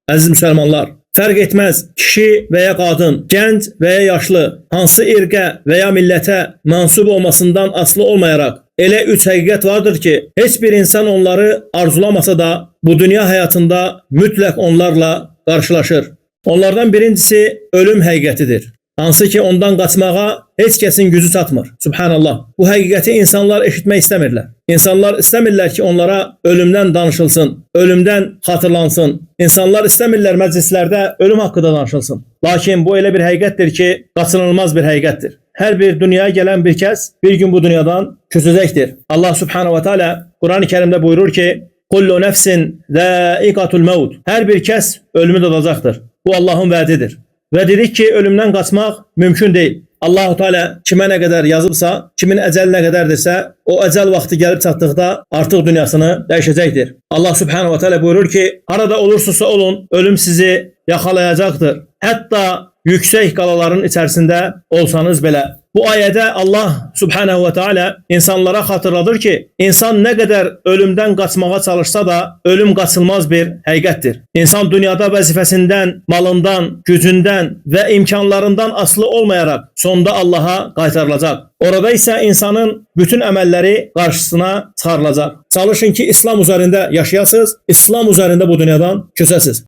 Əziz müsəlmanlar, fərq etməz kişi və ya qadın, gənc və ya yaşlı, hansı irqə və ya millətə mənsub olmasından asılı olmayaraq elə üç həqiqət vardır ki, heç bir insan onları arzulamasa da bu dünya həyatında mütləq onlarla qarşılaşır. Onlardan birincisi ölüm həqiqətidir. Hansı ki ondan qaçmağa heç kəsin gücü çatmır. Subhanallah. Bu həqiqəti insanlar eşitmək istəmirlər. İnsanlar istəmirlər ki onlara ölümdən danışılsın, ölümdən xatırlansın. İnsanlar istəmirlər məclislərdə ölüm haqqında danışılsın. Lakin bu elə bir həqiqətdir ki, qaçınılmaz bir həqiqətdir. Hər bir dünyaya gələn bir kəs bir gün bu dünyadan köçəcəkdir. Allah Subhanahu wa Taala Quran-ı Kərimdə buyurur ki: "Kullu nefsin zaiqatul maut." Hər bir kəs ölümü dadacaqdır. Bu Allahın vədidir. Və dedik ki, ölümdən qaçmaq mümkün deyil. Allah-u Teala kimə nə qədər yazıbsa, kimin əcəli nə qədərdirsə, o əcəl vaxtı gəlib çatdıqda artıq dünyasını dəyişəcəkdir. Allah Subhanahu wa Taala buyurur ki, harada olursunuzsa olun, ölüm sizi yaxalayacaqdır. Hətta yüksək qalaların içərisində olsanız belə. Bu ayədə Allah Subhanahu wa Taala insanlara xatırladır ki, insan nə qədər ölümdən qaçmağa çalışsa da, ölüm qaçılmaz bir həqiqətdir. İnsan dünyada vəzifəsindən, malından, gücündən və imkanlarından asılı olmayaraq sonda Allaha qaytarılacaq. Orada isə insanın bütün əməlləri qarşısına çıxarılacaq. Çalışın ki, İslam üzərində yaşayasınız, İslam üzərində bu dünyadan köçəsiniz.